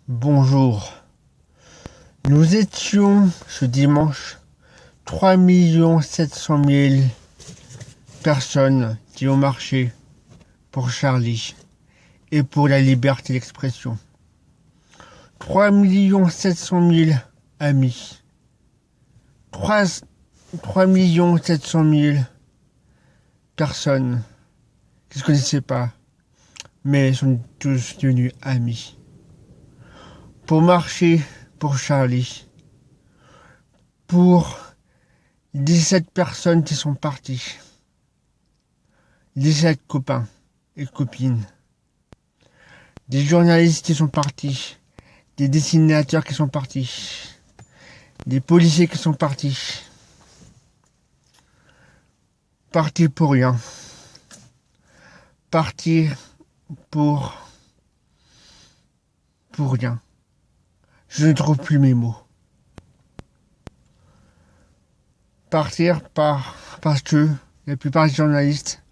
Bonjour. Nous étions ce dimanche 3 700 000 personnes qui ont marché pour Charlie et pour la liberté d'expression. 3 700 000 amis. 3 700 000 personnes qui ne se connaissaient pas, mais sont tous devenus amis. Pour marcher pour Charlie. Pour 17 personnes qui sont parties. 17 copains et copines. Des journalistes qui sont partis. Des dessinateurs qui sont partis. Des policiers qui sont partis. Partis pour rien. Partir pour rien. Je ne trouve plus mes mots. Partir parce que la plupart des journalistes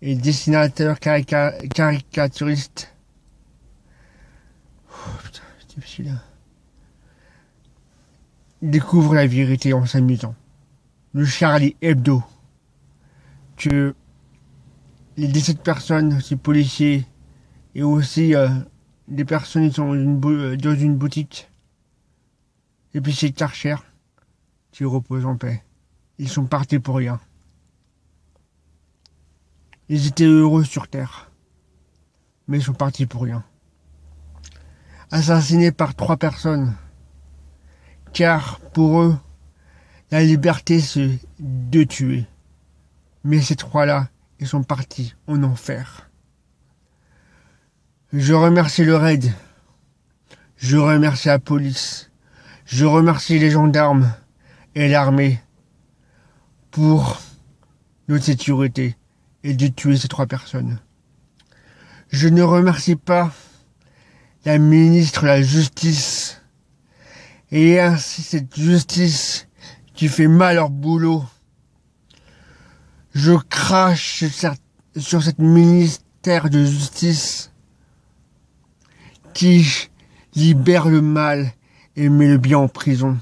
et dessinateurs caricaturistes c'est difficile. Découvrent la vérité en s'amusant. Le Charlie Hebdo. Que les 17 personnes, ces policiers et aussi des personnes qui sont dans une boutique, et puis c'est Karcher qui repose en paix. Ils sont partis pour rien. Ils étaient heureux sur Terre, mais ils sont partis pour rien. Assassinés par 3 personnes, car pour eux, la liberté c'est de tuer. Mais ces 3-là, ils sont partis en enfer. Je remercie le raid. Je remercie la police. Je remercie les gendarmes et l'armée pour notre sécurité et de tuer ces 3 personnes. Je ne remercie pas la ministre de la Justice et ainsi cette justice qui fait mal leur boulot. Je crache sur cette ministère de Justice qui libère le mal et met le bien en prison.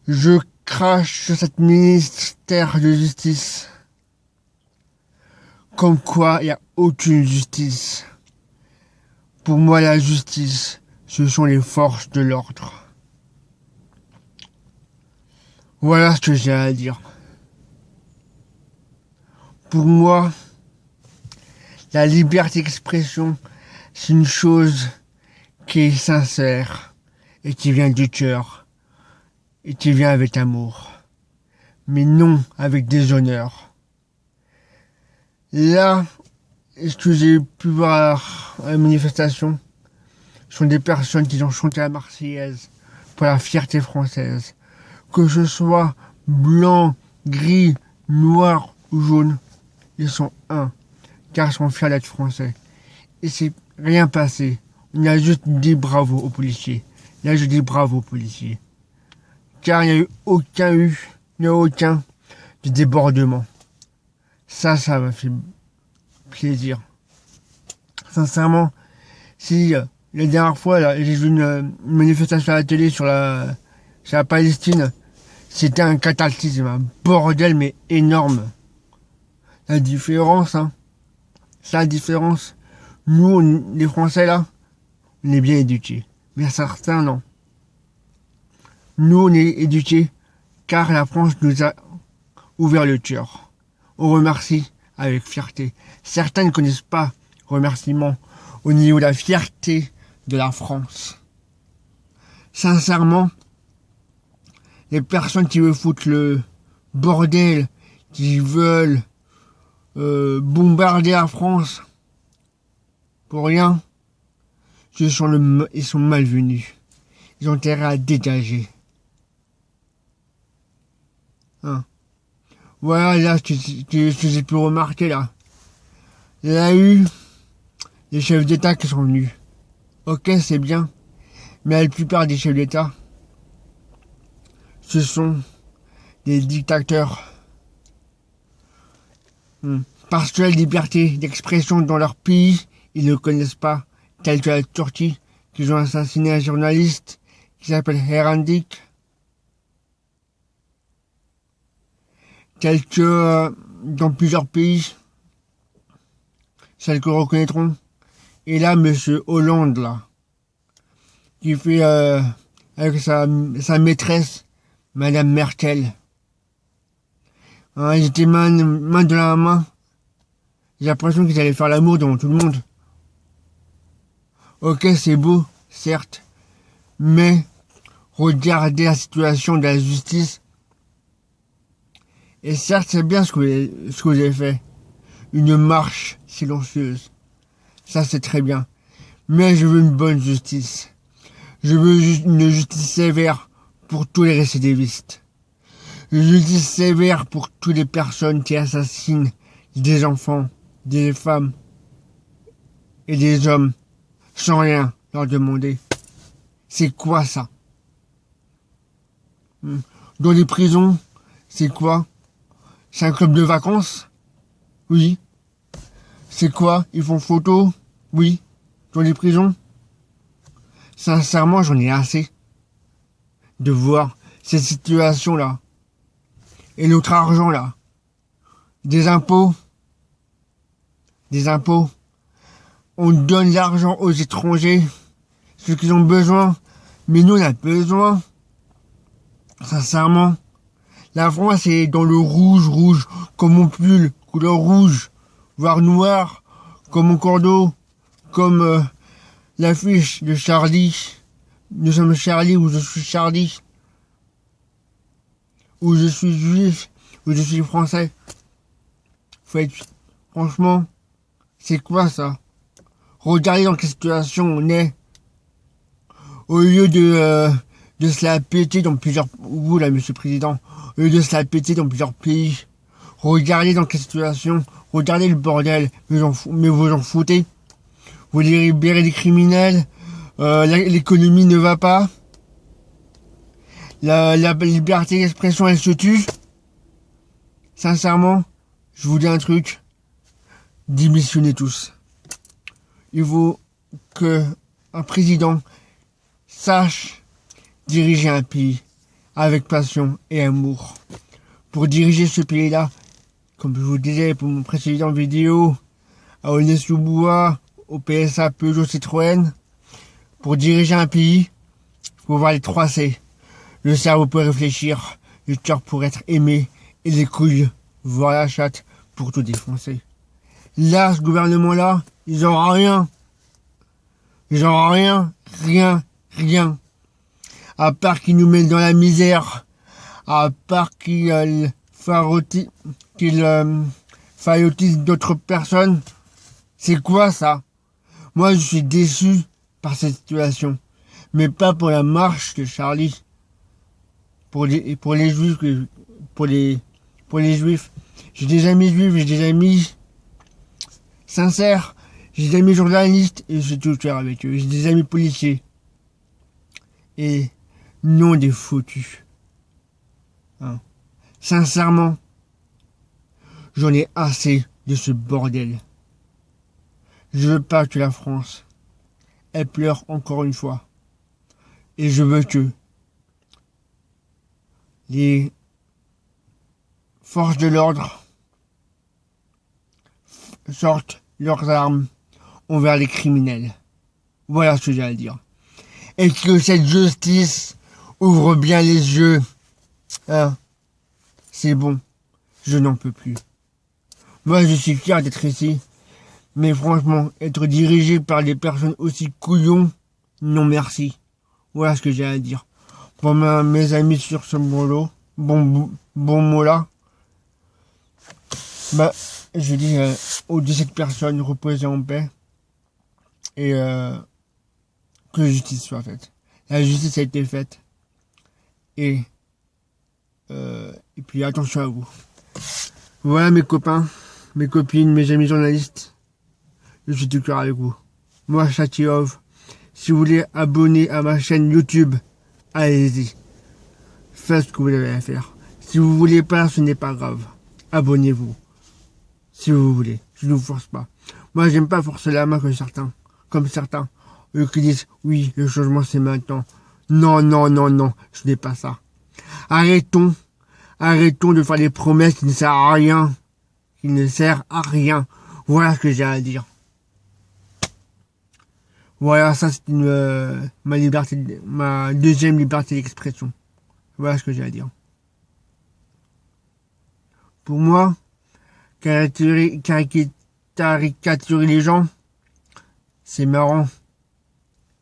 Je crache sur cette ministère de Justice comme quoi il n'y a aucune justice. Pour moi, la justice, ce sont les forces de l'ordre. Voilà ce que j'ai à dire. Pour moi, la liberté d'expression, c'est une chose qui est sincère et qui vient du cœur et qui vient avec amour, mais non avec déshonneur. Là, ce que j'ai pu voir à la manifestation sont des personnes qui ont chanté la Marseillaise pour la fierté française, que ce soit blanc, gris, noir ou jaune. Ils sont un, car ils sont fiers d'être français. Et c'est rien passé. On a juste dit bravo aux policiers. Là, je dis bravo aux policiers. Car il n'y a aucun de débordement. Ça m'a fait plaisir. Sincèrement, si la dernière fois, là, j'ai vu une manifestation à la télé sur la Palestine, c'était un cataclysme, un bordel mais énorme. La différence, c'est la différence. Nous, les Français, là, on est bien éduqués. Mais certains, non. Nous, on est éduqués car la France nous a ouvert le cœur. On remercie avec fierté. Certains ne connaissent pas remerciement au niveau de la fierté de la France. Sincèrement, les personnes qui veulent foutre le bordel, qui veulent bombarder la France pour rien, ils sont malvenus. Ils ont intérêt à dégager. Voilà, là, ce que j'ai pu remarquer, là. Il y a eu des chefs d'État qui sont venus. Ok, c'est bien. Mais la plupart des chefs d'État, ce sont des dictateurs. Parce que la liberté d'expression dans leur pays, ils ne connaissent pas, tels que la Turquie, qui ont assassiné un journaliste qui s'appelle Herandik, tels que dans plusieurs pays, celles que reconnaîtront. Et là, monsieur Hollande, là, qui fait avec sa maîtresse, Madame Merkel. Hein, ils étaient main de la main. J'ai l'impression qu'ils allaient faire l'amour devant tout le monde. Ok, c'est beau, certes, mais regardez la situation de la justice. Et certes, c'est bien ce que vous avez fait. Une marche silencieuse. Ça, c'est très bien. Mais je veux une bonne justice. Je veux une justice sévère pour tous les récidivistes. Une justice sévère pour toutes les personnes qui assassinent des enfants, des femmes et des hommes sans rien leur demander. C'est quoi ça? Dans les prisons, c'est quoi? C'est un club de vacances? Oui. C'est quoi? Ils font photo? Oui. Dans les prisons? Sincèrement, j'en ai assez de voir cette situation-là. Et notre argent-là. Des impôts. On donne l'argent aux étrangers, ceux qui ont besoin. Mais nous, on a besoin. Sincèrement. La France est dans le rouge, comme mon pull, couleur rouge, voire noir, comme mon cordeau, comme l'affiche de Charlie. Nous sommes Charlie, ou je suis Charlie, ou je suis juif, ou je suis français. Franchement, c'est quoi ça? Regardez dans quelle situation on est. Au lieu de se la péter dans plusieurs... Vous là, monsieur le président, au lieu de se la péter dans plusieurs pays, regardez dans quelle situation, regardez le bordel, mais vous en foutez. Vous voulez libérer les criminels, l'économie ne va pas, la liberté d'expression elle se tue. Sincèrement, je vous dis un truc, démissionnez tous. Il faut que un président sache diriger un pays avec passion et amour. Pour diriger ce pays-là, comme je vous disais pour mon précédent vidéo, à Aulnay-sous-Bois, au PSA Peugeot Citroën, pour diriger un pays, il faut voir les 3 C. Le cerveau pour réfléchir, le cœur pour être aimé, et les couilles, voir la chatte pour tout défoncer. Là, ce gouvernement-là, ils n'auront rien. Ils n'auront rien. À part qu'ils nous mettent dans la misère, à part qu'ils faillotisent d'autres personnes. C'est quoi ça? Moi, je suis déçu par cette situation. Mais pas pour la marche de Charlie. Pour les juifs, pour les juifs. J'ai des amis juifs, j'ai des amis sincères, j'ai des amis journalistes et je suis tout faire avec eux. J'ai des amis policiers. Et non des foutus. Hein. Sincèrement, j'en ai assez de ce bordel. Je veux pas que la France, elle pleure encore une fois. Et je veux que les forces de l'ordre sortent leurs armes envers les criminels. Voilà ce que j'ai à dire. Et que cette justice ouvre bien les yeux. Hein, c'est bon, je n'en peux plus. Moi, je suis fier d'être ici. Mais franchement, être dirigé par des personnes aussi couillons, non merci. Voilà ce que j'ai à dire. Pour mes amis sur ce bon mot-là, je dis aux 17 personnes, reposez en paix. Et que la justice soit faite. La justice a été faite. Et puis attention à vous. Voilà mes copains, mes copines, mes amis journalistes. Je suis tout cœur avec vous. Moi, Chatiov. Si vous voulez abonner à ma chaîne YouTube, allez-y. Faites ce que vous avez à faire. Si vous voulez pas, ce n'est pas grave. Abonnez-vous. Si vous voulez. Je ne vous force pas. Moi, j'aime pas forcer la main comme comme certains, eux qui disent, oui, le changement c'est maintenant. Non, non, non, non, ce n'est pas ça. Arrêtons de faire des promesses qui ne servent à rien, qui ne servent à rien. Voilà ce que j'ai à dire. Voilà, ça c'est ma deuxième liberté d'expression. Voilà ce que j'ai à dire. Pour moi, caricaturer les gens, c'est marrant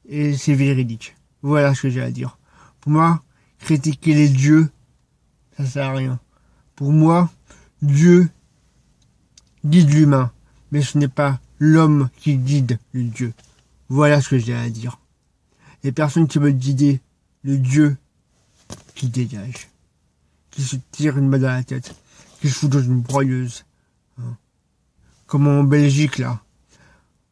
et c'est véridique. Voilà ce que j'ai à dire. Pour moi, critiquer les dieux, ça sert à rien. Pour moi, Dieu guide l'humain, mais ce n'est pas l'homme qui guide le Dieu. Voilà ce que j'ai à dire. Les personnes qui veulent guider le Dieu, qui dégagent, qui se tirent une balle à la tête, qui se foutent dans une broyeuse. Comme en Belgique, là.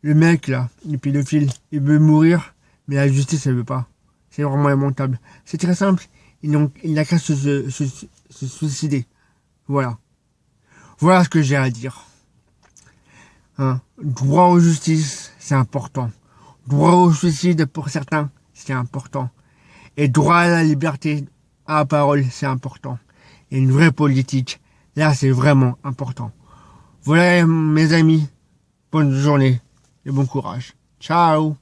Le mec, là, le pédophile, il veut mourir, mais la justice, elle veut pas. C'est vraiment lamentable. C'est très simple. Il n'a qu'à se suicider. Voilà. Voilà ce que j'ai à dire. Droit aux justice, c'est important. Droit au suicide, pour certains, c'est important. Et droit à la liberté, à la parole, c'est important. Et une vraie politique, là, c'est vraiment important. Voilà, mes amis. Bonne journée et bon courage. Ciao!